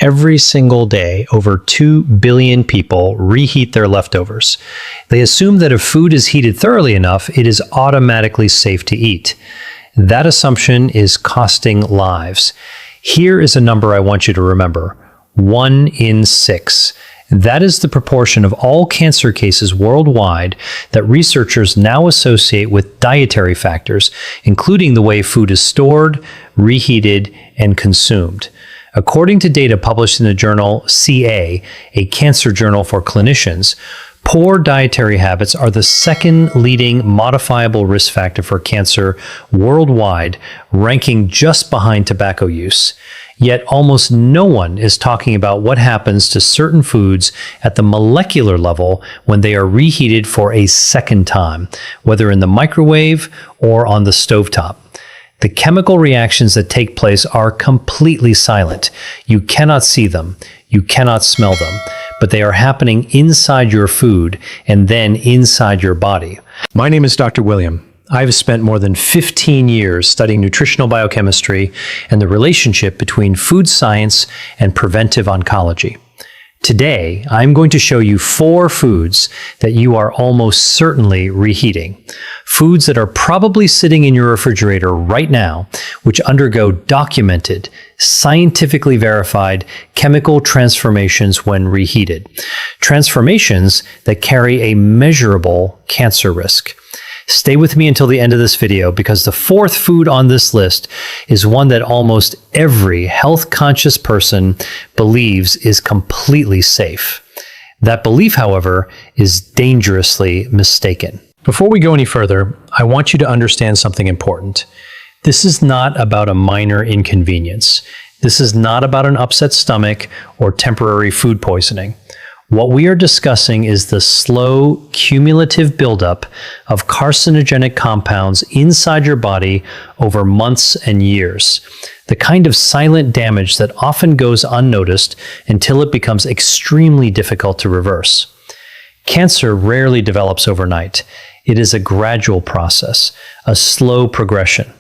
every single day, over 2 billion people reheat their leftovers. They assume that if food is heated thoroughly enough, it is automatically safe to eat. That assumption is costing lives. Here is a number I want you to remember: 1 in 6. That is the proportion of all cancer cases worldwide that researchers now associate with dietary factors, including the way food is stored, reheated, and consumed. According to data published in the journal CA, a cancer journal for clinicians, poor dietary habits are the second leading modifiable risk factor for cancer worldwide, ranking just behind tobacco use. Yet almost no one is talking about what happens to certain foods at the molecular level when they are reheated for a second time, whether in the microwave or on the stovetop. The chemical reactions that take place are completely silent. You cannot see them, you cannot smell them, but they are happening inside your food and then inside your body. My name is Dr. William. I've spent more than 15 years studying nutritional biochemistry and the relationship between food science and preventive oncology. Today, I'm going to show you 4 foods that you are almost certainly reheating. Foods that are probably sitting in your refrigerator right now, which undergo documented, scientifically verified chemical transformations when reheated. Transformations that carry a measurable cancer risk. Stay with me until the end of this video, because the 4th food on this list is one that almost every health-conscious person believes is completely safe. That belief, however, is dangerously mistaken. Before we go any further, I want you to understand something important. This is not about a minor inconvenience. This is not about an upset stomach or temporary food poisoning. What we are discussing is the slow, cumulative buildup of carcinogenic compounds inside your body over months and years. The kind of silent damage that often goes unnoticed until it becomes extremely difficult to reverse. Cancer rarely develops overnight. It is a gradual process, a slow progression.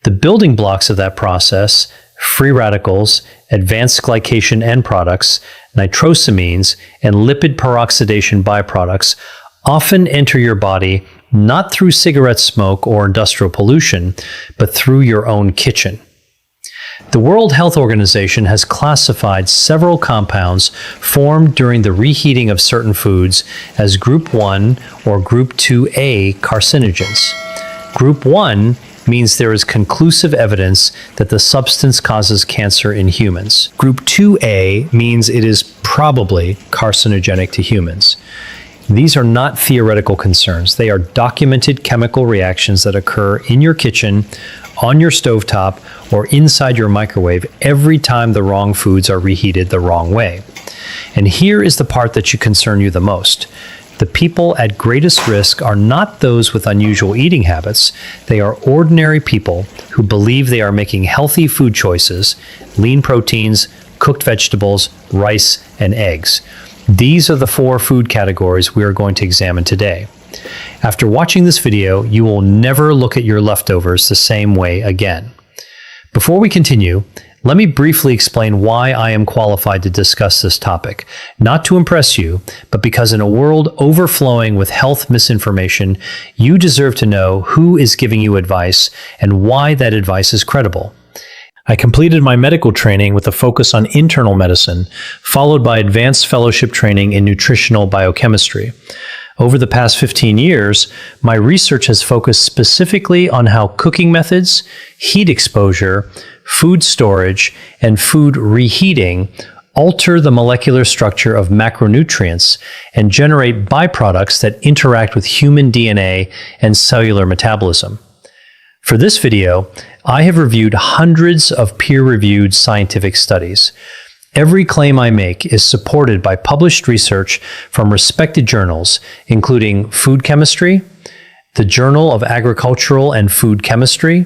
The building blocks of that process, free radicals, advanced glycation end products, nitrosamines, and lipid peroxidation byproducts, often enter your body not through cigarette smoke or industrial pollution, but through your own kitchen. The World Health Organization has classified several compounds formed during the reheating of certain foods as Group 1 or Group 2A carcinogens. Group 1 means there is conclusive evidence that the substance causes cancer in humans. Group 2A means it is probably carcinogenic to humans. These are not theoretical concerns. They are documented chemical reactions that occur in your kitchen, on your stovetop, or inside your microwave every time the wrong foods are reheated the wrong way. And here is the part that should concern you the most. The people at greatest risk are not those with unusual eating habits. They are ordinary people who believe they are making healthy food choices, lean proteins, cooked vegetables, rice, and eggs. These are the 4 food categories we are going to examine today. After watching this video, you will never look at your leftovers the same way again. Before we continue, let me briefly explain why I am qualified to discuss this topic, not to impress you, but because in a world overflowing with health misinformation, you deserve to know who is giving you advice and why that advice is credible. I completed my medical training with a focus on internal medicine, followed by advanced fellowship training in nutritional biochemistry. Over the past 15 years, my research has focused specifically on how cooking methods, heat exposure, food storage, and food reheating alter the molecular structure of macronutrients and generate byproducts that interact with human DNA and cellular metabolism. For this video, I have reviewed hundreds of peer-reviewed scientific studies. Every claim I make is supported by published research from respected journals, including Food Chemistry, the Journal of Agricultural and Food Chemistry,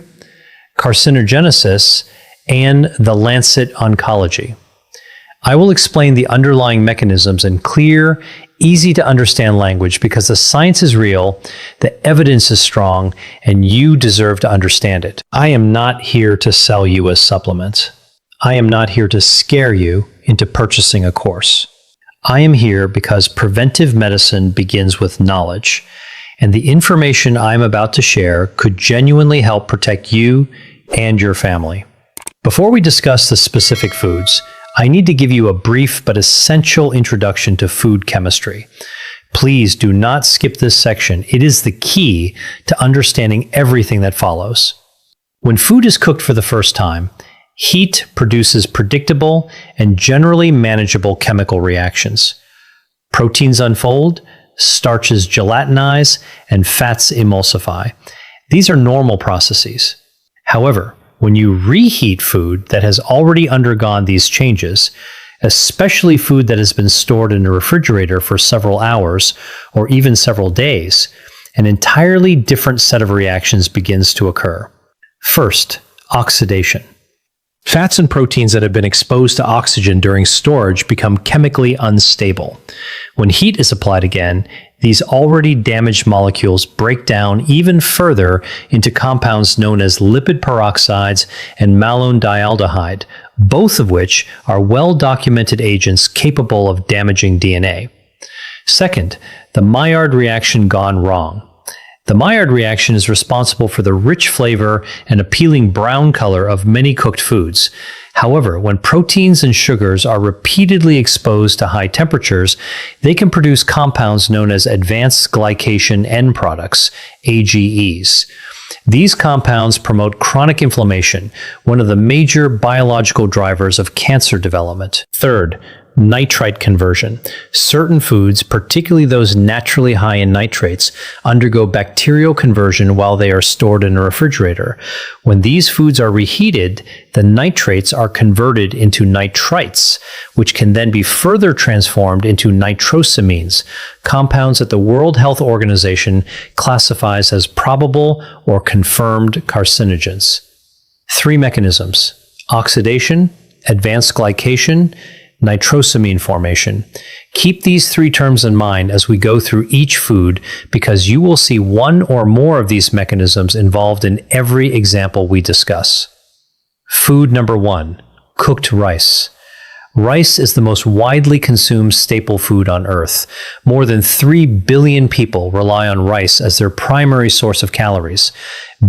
Carcinogenesis, and The Lancet Oncology. I will explain the underlying mechanisms in clear, easy-to-understand language because the science is real, the evidence is strong, and you deserve to understand it. I am not here to sell you a supplement. I am not here to scare you into purchasing a course. I am here because preventive medicine begins with knowledge, and the information I am about to share could genuinely help protect you and your family. Before we discuss the specific foods, I need to give you a brief but essential introduction to food chemistry. Please do not skip this section. It is the key to understanding everything that follows. When food is cooked for the first time, heat produces predictable and generally manageable chemical reactions. Proteins unfold, starches gelatinize, and fats emulsify. These are normal processes. However, when you reheat food that has already undergone these changes, especially food that has been stored in a refrigerator for several hours or even several days, an entirely different set of reactions begins to occur. First, oxidation. Fats and proteins that have been exposed to oxygen during storage become chemically unstable. When heat is applied again, these already damaged molecules break down even further into compounds known as lipid peroxides and malondialdehyde, both of which are well-documented agents capable of damaging DNA. Second, the Maillard reaction gone wrong. The Maillard reaction is responsible for the rich flavor and appealing brown color of many cooked foods. However, when proteins and sugars are repeatedly exposed to high temperatures, they can produce compounds known as advanced glycation end products, AGEs. These compounds promote chronic inflammation, one of the major biological drivers of cancer development. Third, nitrite conversion. Certain foods, particularly those naturally high in nitrates, undergo bacterial conversion while they are stored in a refrigerator. When these foods are reheated, the nitrates are converted into nitrites, which can then be further transformed into nitrosamines, compounds that the World Health Organization classifies as probable or confirmed carcinogens. Three mechanisms: oxidation, advanced glycation, nitrosamine formation. Keep these three terms in mind as we go through each food, because you will see one or more of these mechanisms involved in every example we discuss. Food number 1, cooked rice. Rice is the most widely consumed staple food on Earth. More than 3 billion people rely on rice as their primary source of calories.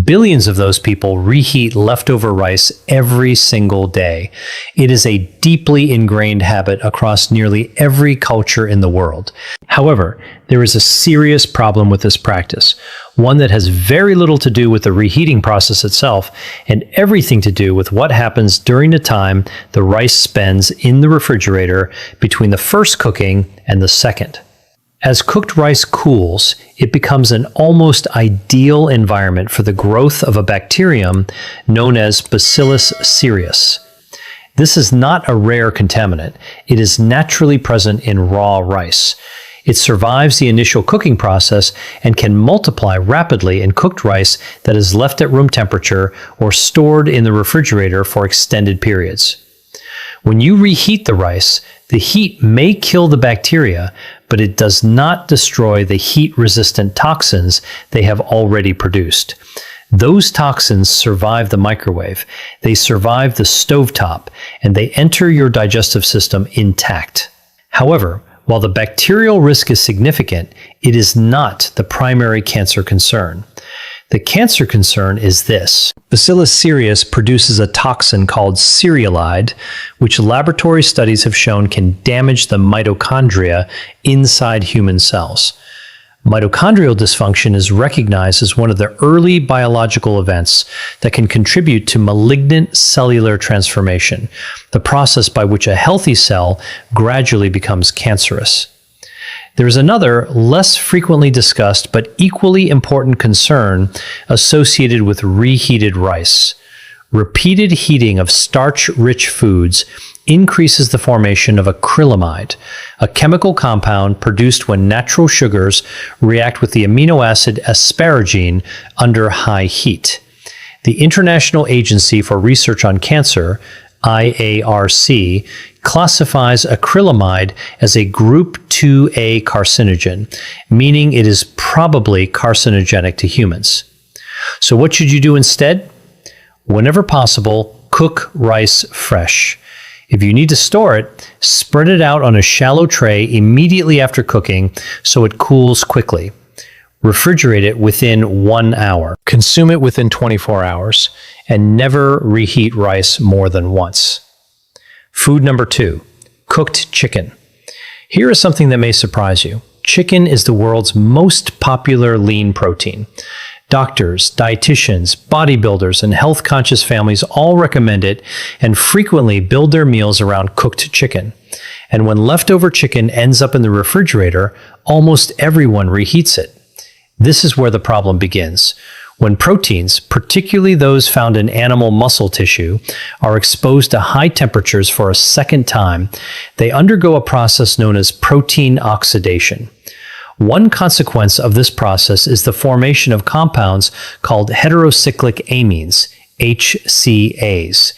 Billions of those people reheat leftover rice every single day. It is a deeply ingrained habit across nearly every culture in the world. However, there is a serious problem with this practice, one that has very little to do with the reheating process itself and everything to do with what happens during the time the rice spends in the refrigerator between the first cooking and the second. As cooked rice cools, it becomes an almost ideal environment for the growth of a bacterium known as Bacillus cereus. This is not a rare contaminant. It is naturally present in raw rice. It survives the initial cooking process and can multiply rapidly in cooked rice that is left at room temperature or stored in the refrigerator for extended periods. When you reheat the rice, the heat may kill the bacteria, but it does not destroy the heat-resistant toxins they have already produced. Those toxins survive the microwave, they survive the stovetop, and they enter your digestive system intact. However, while the bacterial risk is significant, it is not the primary cancer concern. The cancer concern is this. Bacillus cereus produces a toxin called cereulide, which laboratory studies have shown can damage the mitochondria inside human cells. Mitochondrial dysfunction is recognized as one of the early biological events that can contribute to malignant cellular transformation, the process by which a healthy cell gradually becomes cancerous. There is another, less frequently discussed but equally important concern associated with reheated rice. Repeated heating of starch-rich foods increases the formation of acrylamide, a chemical compound produced when natural sugars react with the amino acid asparagine under high heat. The International Agency for Research on Cancer, IARC, classifies acrylamide as a group 2A carcinogen, meaning it is probably carcinogenic to humans. So what should you do instead? Whenever possible, cook rice fresh. If you need to store it, spread it out on a shallow tray immediately after cooking so it cools quickly. Refrigerate it within 1 hour. Consume it within 24 hours, and never reheat rice more than once. Food number 2, cooked chicken. Here is something that may surprise you. Chicken is the world's most popular lean protein. Doctors, dietitians, bodybuilders, and health-conscious families all recommend it and frequently build their meals around cooked chicken. And when leftover chicken ends up in the refrigerator, almost everyone reheats it. This is where the problem begins. When proteins, particularly those found in animal muscle tissue, are exposed to high temperatures for a second time, they undergo a process known as protein oxidation. One consequence of this process is the formation of compounds called heterocyclic amines, HCAs.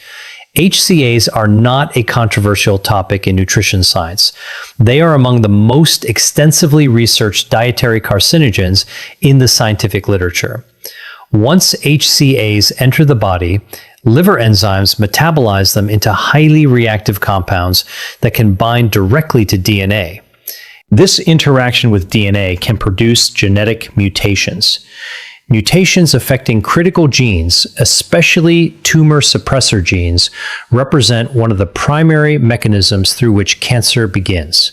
HCAs are not a controversial topic in nutrition science. They are among the most extensively researched dietary carcinogens in the scientific literature. Once HCAs enter the body, liver enzymes metabolize them into highly reactive compounds that can bind directly to DNA. This interaction with DNA can produce genetic mutations. Mutations affecting critical genes, especially tumor suppressor genes, represent one of the primary mechanisms through which cancer begins.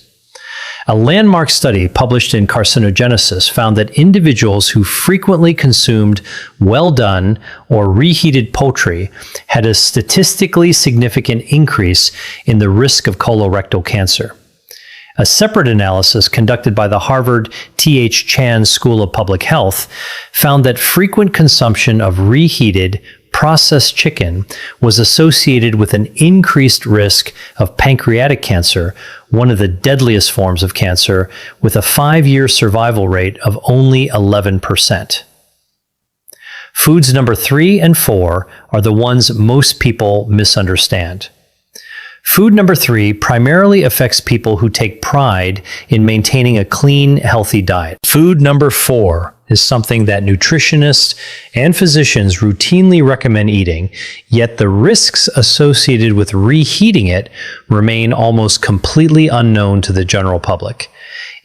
A landmark study published in Carcinogenesis found that individuals who frequently consumed well-done or reheated poultry had a statistically significant increase in the risk of colorectal cancer. A separate analysis conducted by the Harvard T.H. Chan School of Public Health found that frequent consumption of reheated, processed chicken was associated with an increased risk of pancreatic cancer, one of the deadliest forms of cancer, with a 5-year survival rate of only 11%. Foods number 3 and 4 are the ones most people misunderstand. Food number 3 primarily affects people who take pride in maintaining a clean, healthy diet. Food number 4 is something that nutritionists and physicians routinely recommend eating, yet the risks associated with reheating it remain almost completely unknown to the general public.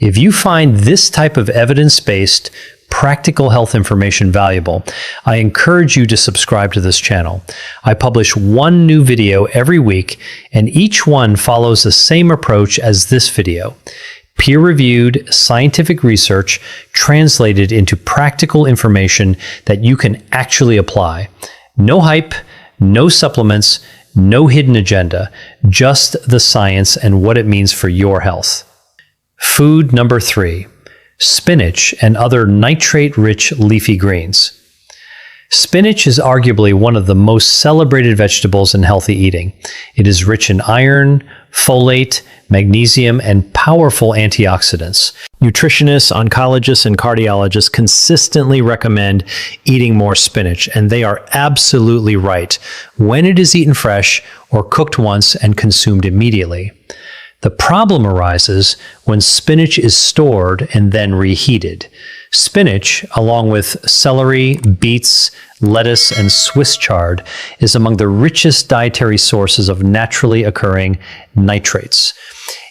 If you find this type of evidence-based, practical health information valuable, I encourage you to subscribe to this channel. I publish one new video every week, and each one follows the same approach as this video. Peer-reviewed scientific research translated into practical information that you can actually apply. No hype, no supplements, no hidden agenda, just the science and what it means for your health. Food number 3. Spinach and other nitrate-rich leafy greens. Spinach is arguably one of the most celebrated vegetables in healthy eating. It is rich in iron, folate, magnesium, and powerful antioxidants. Nutritionists, oncologists, and cardiologists consistently recommend eating more spinach, and they are absolutely right when it is eaten fresh or cooked once and consumed immediately. The problem arises when spinach is stored and then reheated. Spinach, along with celery, beets, lettuce, and Swiss chard, is among the richest dietary sources of naturally occurring nitrates.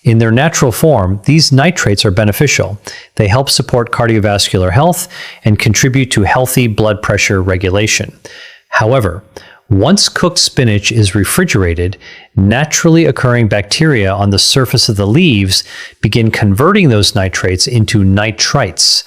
In their natural form, these nitrates are beneficial. They help support cardiovascular health and contribute to healthy blood pressure regulation. However, once cooked spinach is refrigerated, naturally occurring bacteria on the surface of the leaves begin converting those nitrates into nitrites.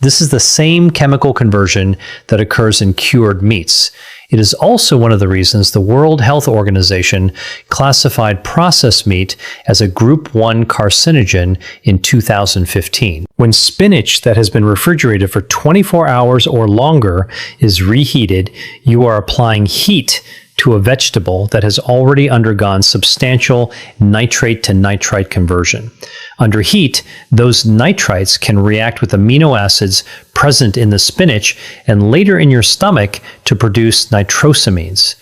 This is the same chemical conversion that occurs in cured meats. It is also one of the reasons the World Health Organization classified processed meat as a Group 1 carcinogen in 2015. When spinach that has been refrigerated for 24 hours or longer is reheated, you are applying heat to a vegetable that has already undergone substantial nitrate to nitrite conversion. Under heat, those nitrites can react with amino acids present in the spinach and later in your stomach to produce nitrosamines.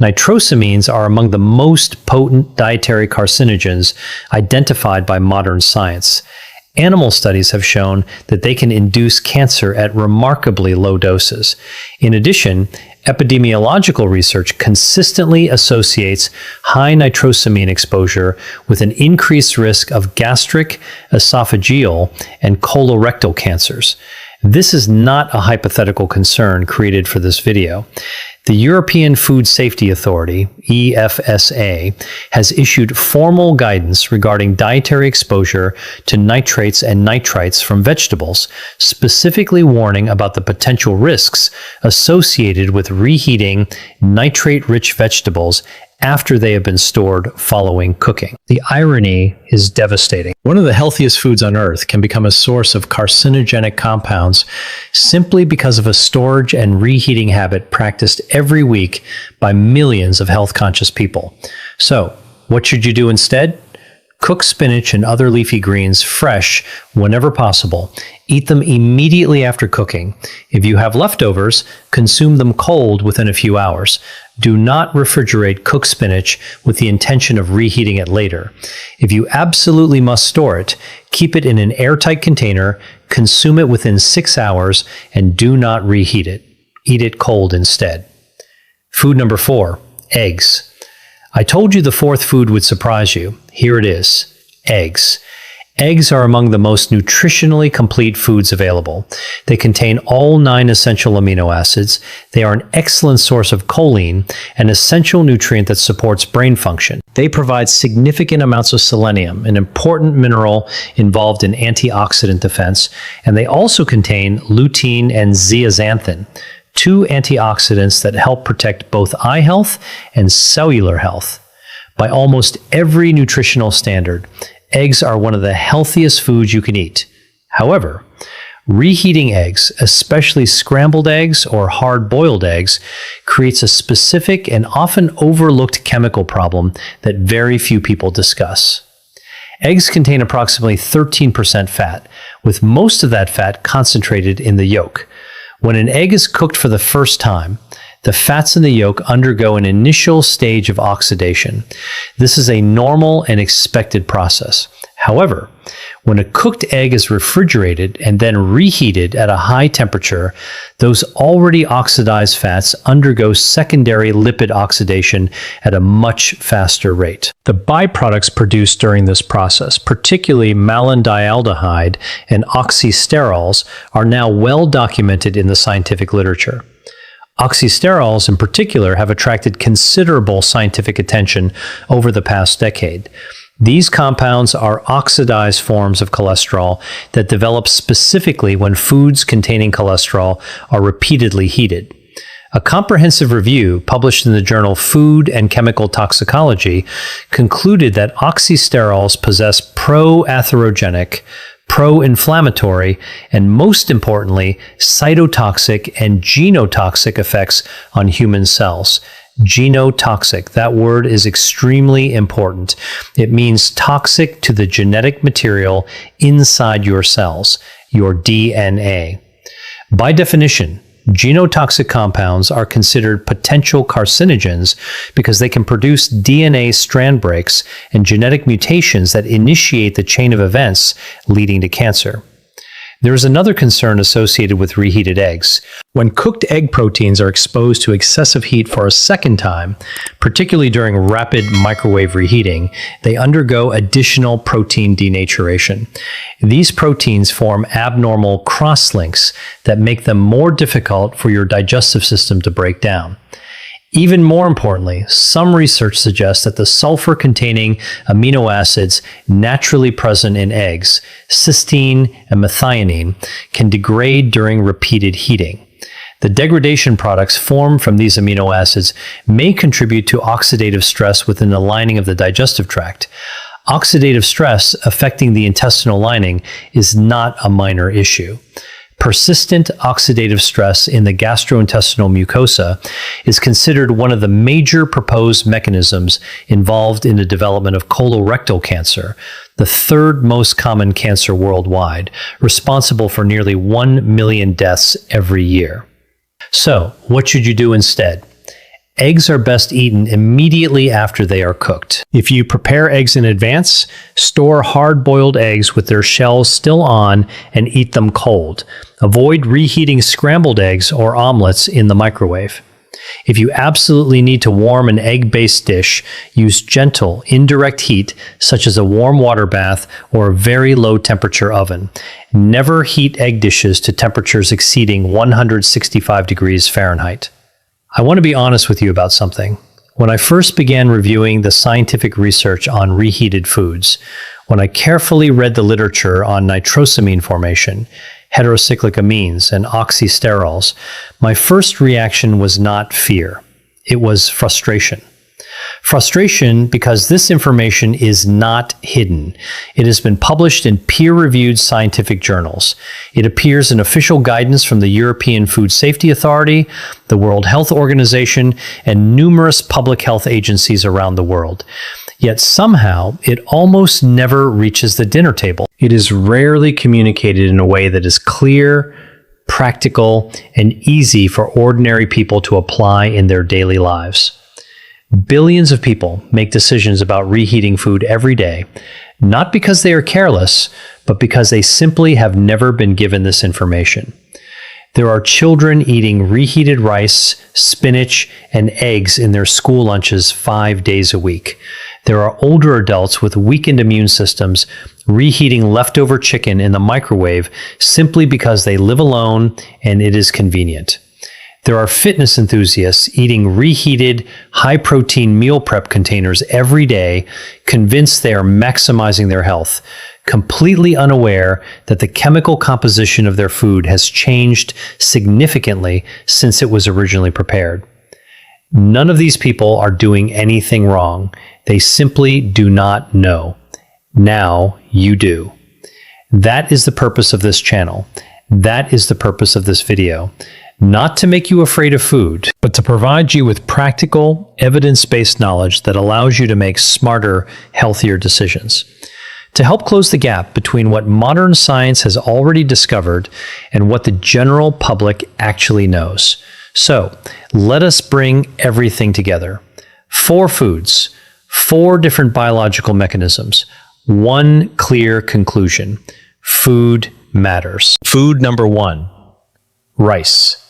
Nitrosamines are among the most potent dietary carcinogens identified by modern science. Animal studies have shown that they can induce cancer at remarkably low doses. In addition, Epidemiological research consistently associates high nitrosamine exposure with an increased risk of gastric, esophageal, and colorectal cancers. This is not a hypothetical concern created for this video. The European Food Safety Authority, EFSA, has issued formal guidance regarding dietary exposure to nitrates and nitrites from vegetables, specifically warning about the potential risks associated with reheating nitrate-rich vegetables after they have been stored following cooking. The irony is devastating. One of the healthiest foods on earth can become a source of carcinogenic compounds simply because of a storage and reheating habit practiced every week by millions of health-conscious people. So, what should you do instead? Cook spinach and other leafy greens fresh whenever possible. Eat them immediately after cooking. If you have leftovers, consume them cold within a few hours. Do not refrigerate cooked spinach with the intention of reheating it later. If you absolutely must store it, keep it in an airtight container, consume it within 6 hours, and do not reheat it. Eat it cold instead. Food number 4, eggs. I told you the fourth food would surprise you. Here it is, eggs. Eggs are among the most nutritionally complete foods available. They contain all 9 essential amino acids. They are an excellent source of choline, an essential nutrient that supports brain function. They provide significant amounts of selenium, an important mineral involved in antioxidant defense, and they also contain lutein and zeaxanthin, 2 antioxidants that help protect both eye health and cellular health. By almost every nutritional standard, eggs are one of the healthiest foods you can eat. However, reheating eggs, especially scrambled eggs or hard-boiled eggs, creates a specific and often overlooked chemical problem that very few people discuss. Eggs contain approximately 13% fat, with most of that fat concentrated in the yolk. When an egg is cooked for the first time, the fats in the yolk undergo an initial stage of oxidation. This is a normal and expected process. However, when a cooked egg is refrigerated and then reheated at a high temperature, those already oxidized fats undergo secondary lipid oxidation at a much faster rate. The byproducts produced during this process, particularly malondialdehyde and oxysterols, are now well documented in the scientific literature. Oxysterols in particular have attracted considerable scientific attention over the past decade. These compounds are oxidized forms of cholesterol that develop specifically when foods containing cholesterol are repeatedly heated. A comprehensive review published in the journal Food and Chemical Toxicology concluded that oxysterols possess pro-atherogenic, pro-inflammatory, and most importantly, cytotoxic and genotoxic effects on human cells. Genotoxic, that word is extremely important. It means toxic to the genetic material inside your cells, your DNA. By definition, genotoxic compounds are considered potential carcinogens because they can produce DNA strand breaks and genetic mutations that initiate the chain of events leading to cancer. There is another concern associated with reheated eggs. When cooked egg proteins are exposed to excessive heat for a second time, particularly during rapid microwave reheating, they undergo additional protein denaturation. These proteins form abnormal cross-links that make them more difficult for your digestive system to break down. Even more importantly, some research suggests that the sulfur-containing amino acids naturally present in eggs, cysteine and methionine, can degrade during repeated heating. The degradation products formed from these amino acids may contribute to oxidative stress within the lining of the digestive tract. Oxidative stress affecting the intestinal lining is not a minor issue. Persistent oxidative stress in the gastrointestinal mucosa is considered one of the major proposed mechanisms involved in the development of colorectal cancer, the third most common cancer worldwide, responsible for nearly 1 million deaths every year. So, what should you do instead? Eggs are best eaten immediately after they are cooked. If you prepare eggs in advance, store hard-boiled eggs with their shells still on and eat them cold. Avoid reheating scrambled eggs or omelets in the microwave. If you absolutely need to warm an egg-based dish, use gentle, indirect heat, such as a warm water bath or a very low temperature oven. Never heat egg dishes to temperatures exceeding 165 degrees Fahrenheit. I want to be honest with you about something. When I first began reviewing the scientific research on reheated foods, when I carefully read the literature on nitrosamine formation, heterocyclic amines, and oxysterols, my first reaction was not fear. It was frustration. Frustration because this information is not hidden. It has been published in peer-reviewed scientific journals. It appears in official guidance from the European Food Safety Authority, the World Health Organization, and numerous public health agencies around the world. Yet somehow, it almost never reaches the dinner table. It is rarely communicated in a way that is clear, practical, and easy for ordinary people to apply in their daily lives. Billions of people make decisions about reheating food every day, not because they are careless, but because they simply have never been given this information. There are children eating reheated rice, spinach, and eggs in their school lunches 5 days a week. There are older adults with weakened immune systems reheating leftover chicken in the microwave simply because they live alone and it is convenient. There are fitness enthusiasts eating reheated, high-protein meal prep containers every day, convinced they are maximizing their health, completely unaware that the chemical composition of their food has changed significantly since it was originally prepared. None of these people are doing anything wrong. They simply do not know. Now you do. That is the purpose of this channel. That is the purpose of this video. Not to make you afraid of food, but to provide you with practical, evidence-based knowledge that allows you to make smarter, healthier decisions. To help close the gap between what modern science has already discovered and what the general public actually knows. So, let us bring everything together. 4 foods, 4 different biological mechanisms, 1 clear conclusion. Food matters. Food number 1, rice.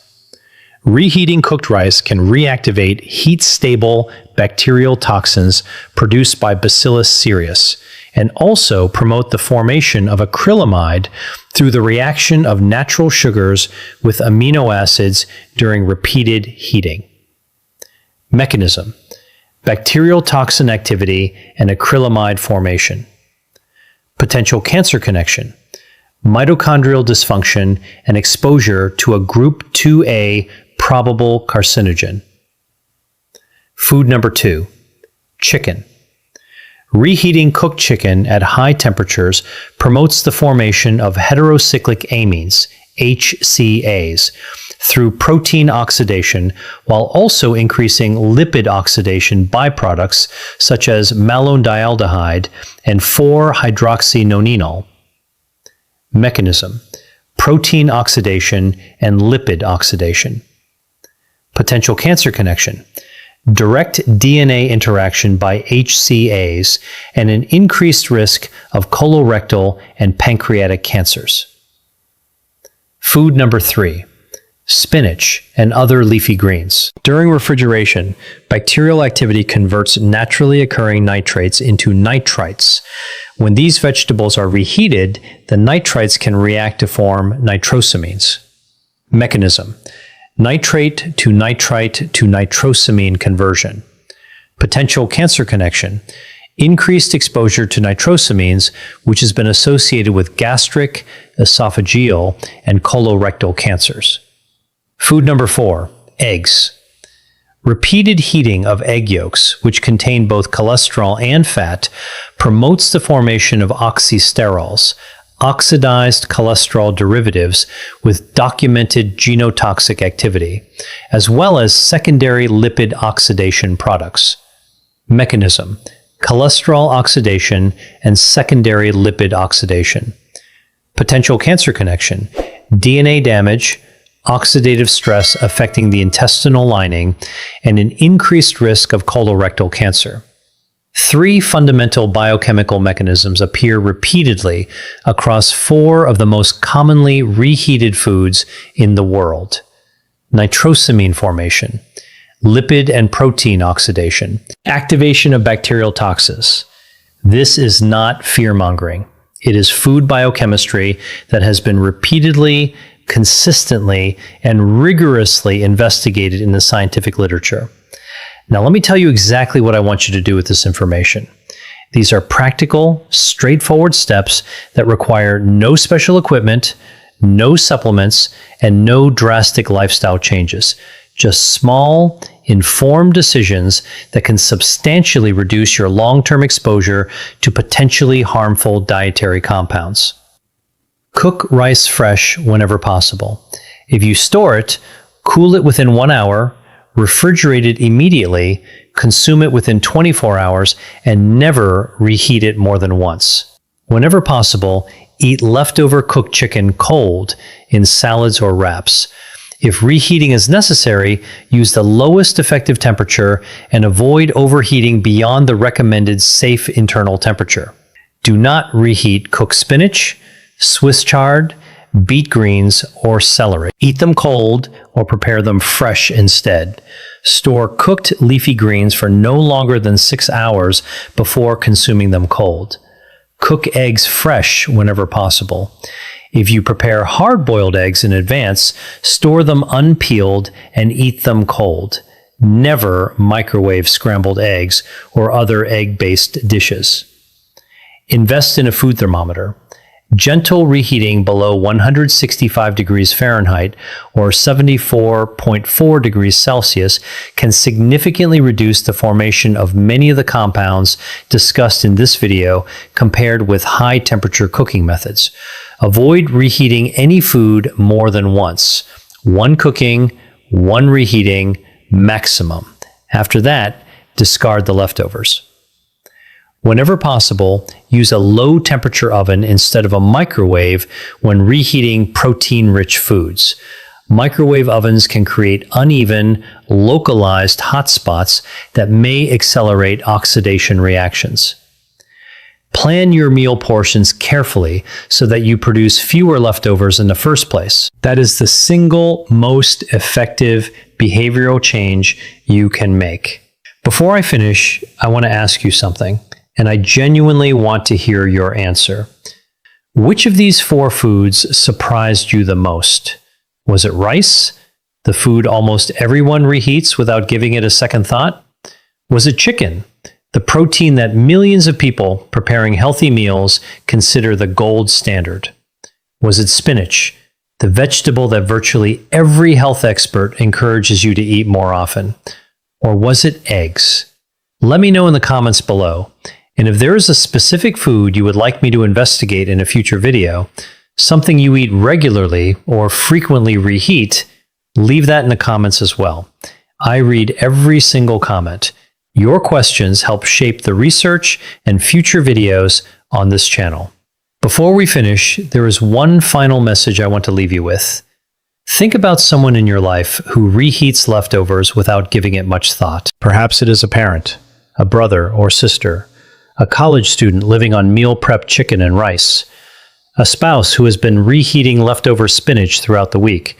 Reheating cooked rice can reactivate heat-stable bacterial toxins produced by Bacillus cereus and also promote the formation of acrylamide through the reaction of natural sugars with amino acids during repeated heating. Mechanism: bacterial toxin activity and acrylamide formation. Potential cancer connection: mitochondrial dysfunction and exposure to a group 2A probable carcinogen. Food number 2, chicken. Reheating cooked chicken at high temperatures promotes the formation of heterocyclic amines, HCAs, through protein oxidation, while also increasing lipid oxidation byproducts such as malondialdehyde and 4-hydroxynonenal. Mechanism: protein oxidation and lipid oxidation. Potential cancer connection: direct DNA interaction by HCAs and an increased risk of colorectal and pancreatic cancers. Food number 3, spinach and other leafy greens. During refrigeration, bacterial activity converts naturally occurring nitrates into nitrites. When these vegetables are reheated, the nitrites can react to form nitrosamines. Mechanism: nitrate to nitrite to nitrosamine conversion. Potential cancer connection: increased exposure to nitrosamines, which has been associated with gastric, esophageal, and colorectal cancers. Food number 4, eggs. Repeated heating of egg yolks, which contain both cholesterol and fat, promotes the formation of oxysterols, oxidized cholesterol derivatives with documented genotoxic activity, as well as secondary lipid oxidation products. Mechanism: cholesterol oxidation and secondary lipid oxidation. Potential cancer connection: DNA damage, oxidative stress affecting the intestinal lining, and an increased risk of colorectal cancer. 3 fundamental biochemical mechanisms appear repeatedly across 4 of the most commonly reheated foods in the world. Nitrosamine formation. lipid and protein oxidation, activation of bacterial toxins. This is not fear-mongering. It is food biochemistry that has been repeatedly, consistently, and rigorously investigated in the scientific literature. Now, let me tell you exactly what I want you to do with this information. These are practical, straightforward steps that require no special equipment, no supplements, and no drastic lifestyle changes. Just small, informed decisions that can substantially reduce your long-term exposure to potentially harmful dietary compounds. Cook rice fresh whenever possible. If you store it, cool it within 1 hour, refrigerate it immediately, consume it within 24 hours, and never reheat it more than once. Whenever possible, eat leftover cooked chicken cold in salads or wraps. If reheating is necessary, use the lowest effective temperature and avoid overheating beyond the recommended safe internal temperature. Do not reheat cooked spinach, Swiss chard, beet greens, or celery. Eat them cold or prepare them fresh instead. Store cooked leafy greens for no longer than 6 hours before consuming them cold. Cook eggs fresh whenever possible. If you prepare hard-boiled eggs in advance, store them unpeeled and eat them cold. Never microwave scrambled eggs or other egg-based dishes. Invest in a food thermometer. Gentle reheating below 165 degrees Fahrenheit or 74.4 degrees Celsius can significantly reduce the formation of many of the compounds discussed in this video compared with high-temperature cooking methods. Avoid reheating any food more than once. One cooking, one reheating, maximum. After that, discard the leftovers. Whenever possible, use a low-temperature oven instead of a microwave when reheating protein-rich foods. Microwave ovens can create uneven, localized hotspots that may accelerate oxidation reactions. Plan your meal portions carefully so that you produce fewer leftovers in the first place. That is the single most effective behavioral change you can make. Before I finish, I want to ask you something, and I genuinely want to hear your answer. Which of these 4 foods surprised you the most? Was it rice, the food almost everyone reheats without giving it a second thought? Was it chicken, the protein that millions of people preparing healthy meals consider the gold standard? Was it spinach, the vegetable that virtually every health expert encourages you to eat more often? Or was it eggs? Let me know in the comments below. And if there is a specific food you would like me to investigate in a future video, something you eat regularly or frequently reheat, leave that in the comments as well. I read every single comment. Your questions help shape the research and future videos on this channel. Before we finish, there is one final message I want to leave you with. Think about someone in your life who reheats leftovers without giving it much thought. Perhaps it is a parent, a brother or sister, a college student living on meal prep chicken and rice, a spouse who has been reheating leftover spinach throughout the week,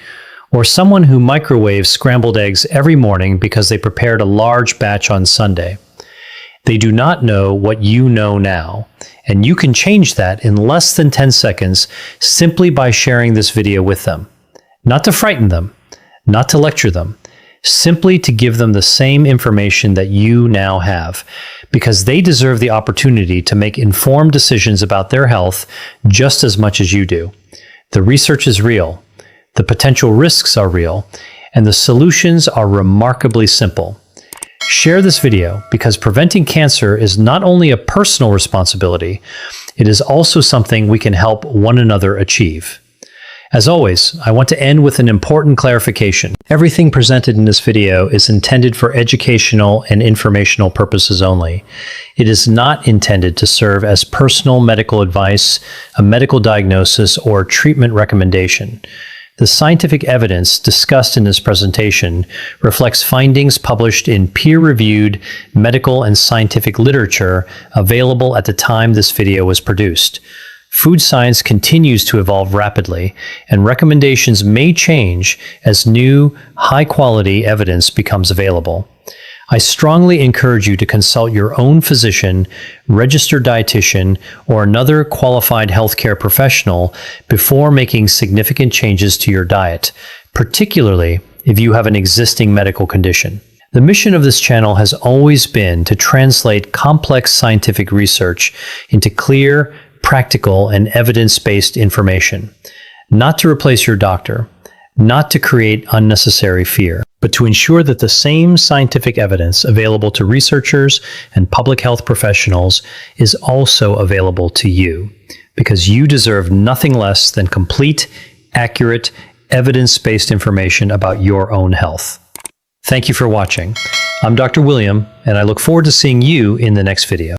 or someone who microwaves scrambled eggs every morning because they prepared a large batch on Sunday. They do not know what you know now, and you can change that in less than 10 seconds simply by sharing this video with them. Not to frighten them, not to lecture them, simply to give them the same information that you now have, because they deserve the opportunity to make informed decisions about their health just as much as you do. The research is real, the potential risks are real, and the solutions are remarkably simple. Share this video because preventing cancer is not only a personal responsibility, it is also something we can help one another achieve. As always, I want to end with an important clarification. Everything presented in this video is intended for educational and informational purposes only. It is not intended to serve as personal medical advice, a medical diagnosis, or treatment recommendation. The scientific evidence discussed in this presentation reflects findings published in peer-reviewed medical and scientific literature available at the time this video was produced. Food science continues to evolve rapidly, and recommendations may change as new, high-quality evidence becomes available. I strongly encourage you to consult your own physician, registered dietitian, or another qualified healthcare professional before making significant changes to your diet, particularly if you have an existing medical condition. The mission of this channel has always been to translate complex scientific research into clear, practical, and evidence-based information, not to replace your doctor, not to create unnecessary fear, but to ensure that the same scientific evidence available to researchers and public health professionals is also available to you, because you deserve nothing less than complete, accurate, evidence-based information about your own health. Thank you for watching. I'm Dr. William, and I look forward to seeing you in the next video.